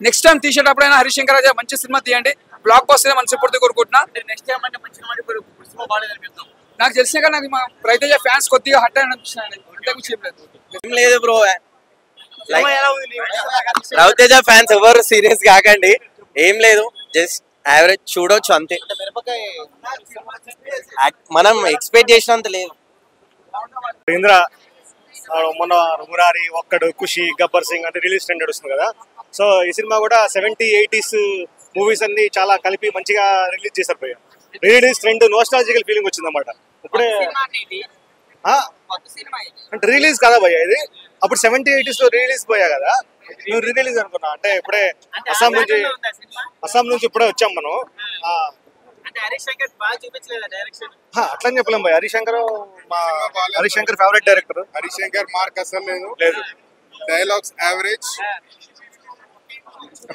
Next time తీసేటప్పుడైనా Harishankar రాజా మంచి cinema తీయండి, block buster మనస్ఫూర్తి కోరుకుంటున్నా. నాకు తెలిసిన కానీ నాకు మా రవితేజ ఫ్యాన్స్ కొద్దిగా హట్ అని అనిపిస్తున్నాయి. లేదు బ్రో, రవితేజ ఫ్యాన్స్ ఎవరు సీరియస్ కాకండి, ఏం లేదు, జస్ట్ యావరేజ్ చూడొచ్చు అంతే. మనం ఎక్స్పెక్ట్ చేసినంత లేదు. మొన్న మురారి, ఒక్కడు, ఖుషి, గబ్బర్ సింగ్ అంటే రిలీజ్ ట్రెండ్ నడుస్తుంది కదా. సో ఈ సినిమా కూడా 70s, 80s మూవీస్ అన్ని చాలా కలిపి మంచిగా రిలీజ్ చేశారు భయ్య. రిలీజ్ ట్రెండ్ నోస్టాలజికల్ ఫీలింగ్ వచ్చింది అన్నమాట. ఇప్పుడే అంటే రిలీజ్ కదా భయ్య, ఇది అప్పుడు 70s, 80s లో రిలీజ్ పోయా కదా, నువ్వు రిలీజ్ అనుకున్నా. అంటే ఇప్పుడే అస్సాం నుంచి ఇప్పుడే వచ్చాం మనం. అట్లా చెప్పలేం భయ్, Harishankar favourite director. Harishankar mark అసలు లేదు, డైలాగ్స్ యావరేజ్.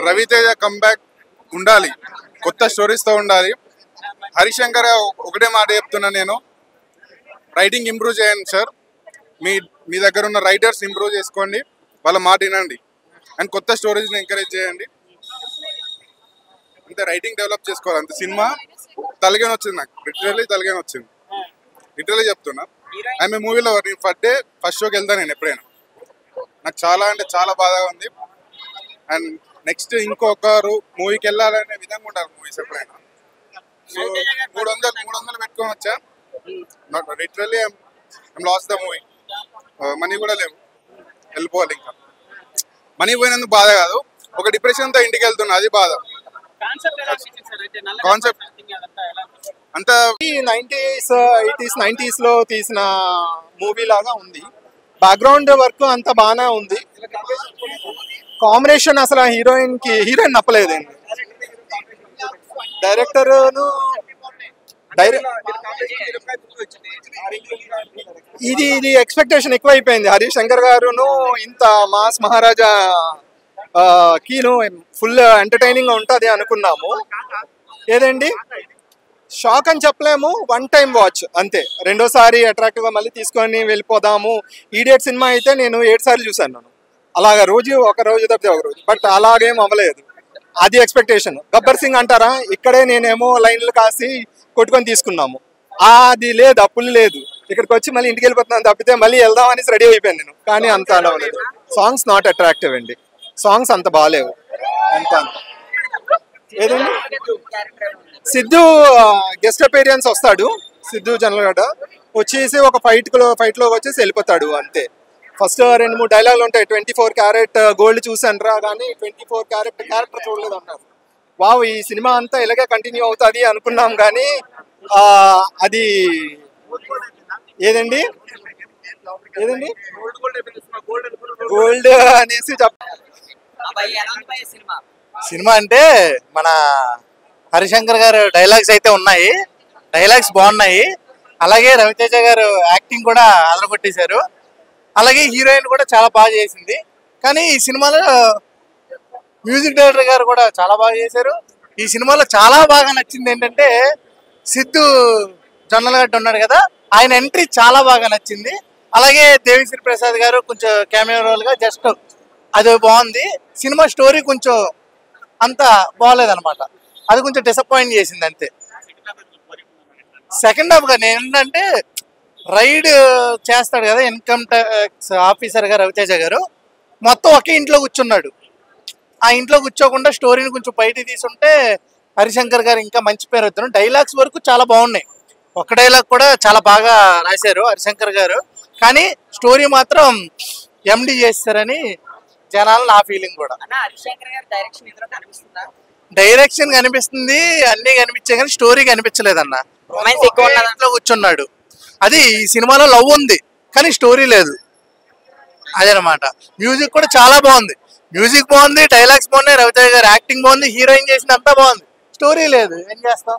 రవితేజ కంబ్యాక్ ఉండాలి, కొత్త స్టోరీస్ తో ఉండాలి. హరిశంకర్ ఒకటే మాట చెప్తున్నా నేను, రైటింగ్ ఇంప్రూవ్ చేయండి సార్, మీ దగ్గర ఉన్న రైటర్స్ ఇంప్రూవ్ చేసుకోండి, వాళ్ళ మాట వినండి, అండ్ కొత్త స్టోరీస్ని ఎంకరేజ్ చేయండి. అంతే, రైటింగ్ డెవలప్ చేసుకోవాలి అంతే. సినిమా తలగానే వచ్చింది నాకు, లిటరల్లీ తలగానే వచ్చింది, లిటరల్లీ చెప్తున్నా. ఆమె మూవీలో ఫస్ట్ షోకి వెళ్తాను నేను ఎప్పుడైనా. నాకు చాలా అంటే చాలా బాధగా ఉంది. అండ్ నెక్స్ట్ ఇంకొకరు మూవీకి వెళ్ళాలనే విధంగా ఉండాలి మూవీస్ ఎప్పుడైనా. సో 300 పెట్టుకొని వచ్చా, literally I'm last the movie. Money కూడా లేవు, వెళ్ళిపోవాలి. ఇంకా మనీ పోయినందుకు బాధ కాదు, ఒక డిప్రెషన్తో ఇంటికి వెళ్తున్నా, అది బాధ. కాన్సెప్ట్ అంతా 90s, 80s, 90s లో తీసిన మూవీ లాగా ఉంది. బ్యాక్గ్రౌండ్ వర్క్ అంతా బాగానే ఉంది. కాంబినేషన్ అసలు హీరోయిన్ నప్పలేదండి. ఇది ఎక్స్పెక్టేషన్ ఎక్కువ అయిపోయింది. హరిశంకర్ గారును ఇంత మాస్ మహారాజా కీను ఫుల్ ఎంటర్టైనింగ్ గా ఉంటుంది అనుకున్నాము. ఏదండి షాక్ అని చెప్పలేము, వన్ టైం వాచ్ అంతే. రెండోసారి అట్రాక్టివ్ గా మళ్ళీ తీసుకొని వెళ్ళిపోదాము. ఈడియట్ సినిమా అయితే నేను 7 సార్లు చూసాను. అలాగా ఒక రోజు తప్పితే ఒక రోజు, బట్ అలాగేం అవ్వలేదు. అది ఎక్స్పెక్టేషన్. గబ్బర్ సింగ్ అంటారా, ఇక్కడే నేనేమో లైన్లు కాసి కొట్టుకొని తీసుకున్నాము. అది లేదు, అప్పులు లేదు. ఇక్కడికి వచ్చి మళ్ళీ ఇంటికి వెళ్ళిపోతున్నాను తప్పితే మళ్ళీ వెళ్దామని రెడీ అయిపోయాను నేను, కానీ అంత అవ్వలేదు. సాంగ్స్ నాట్ అట్రాక్టివ్ అండి, సాంగ్స్ అంత బాగాలేవు. అంత ఏదండి సిద్ధు గెస్ట్ అపీరియన్స్ వస్తాడు, సిద్ధు జనరల్ వచ్చేసి ఒక ఫైట్ లో వచ్చేసి వెళ్ళిపోతాడు అంతే. ఫస్ట్ 2-3 డైలాగులు ఉంటాయి. 24 క్యారెట్ గోల్డ్ చూసాను రా, కానీ 24 క్యారెక్టర్ చూడలేదు అన్నారు. వావ్, ఈ సినిమా అంతా ఇలాగే కంటిన్యూ అవుతుంది అనుకున్నాం, కానీ అది ఏదండి గోల్డ్ అనేసి సినిమా అంటే మన హరిశంకర్ గారు డైలాగ్స్ అయితే ఉన్నాయి, డైలాగ్స్ బాగున్నాయి. అలాగే రవితేజ గారు యాక్టింగ్ కూడా అదరగొట్టేశారు. అలాగే హీరోయిన్ కూడా చాలా బాగా చేసింది. కానీ ఈ సినిమాలో మ్యూజిక్ డైరెక్టర్ గారు కూడా చాలా బాగా చేశారు. ఈ సినిమాలో చాలా బాగా నచ్చింది ఏంటంటే సిద్ధు జొన్నలగడ్డ ఉన్నాడు కదా, ఆయన ఎంట్రీ చాలా బాగా నచ్చింది. అలాగే దేవిశ్రీ ప్రసాద్ గారు కొంచెం కెమెరా రోల్ గా జస్ట్ అది బాగుంది. సినిమా స్టోరీ కొంచెం అంత బాగోలేదన్నమాట, అది కొంచెం డిసప్పాయింట్ చేసింది అంతే. సెకండ్ హాఫ్ గా ఏంటంటే రైడ్ చేస్తాడు కదా ఇన్కమ్ ట్యాక్స్ ఆఫీసర్ గా రవితేజ గారు, మొత్తం ఒకే ఇంట్లో కూర్చున్నాడు. ఆ ఇంట్లో కూర్చోకుండా స్టోరీని కొంచెం బయటికి తీసుంటే హరిశంకర్ గారు ఇంకా మంచి పేరు వద్దాను. డైలాగ్స్ వరకు చాలా బాగున్నాయి, ఒక డైలాగ్ కూడా చాలా బాగా రాశారు హరిశంకర్ గారు. కానీ స్టోరీ మాత్రం ఎండి చేస్తారని జనాలు నా ఫీలింగ్ కూడా. డైరెక్షన్ కనిపిస్తుంది, అన్ని కనిపించే కానీ స్టోరీ కనిపించలేదన్న. ఇంట్లో కూర్చున్నాడు, అది ఈ సినిమాలో లవ్ ఉంది కానీ స్టోరీ లేదు, అదనమాట. మ్యూజిక్ కూడా చాలా బాగుంది, మ్యూజిక్ బాగుంది, డైలాగ్స్ బాగున్నాయి, రవితేజ గారు యాక్టింగ్ బాగుంది, హీరోయిన్ చేసింది అంతా బాగుంది, స్టోరీ లేదు, ఏం చేస్తాం.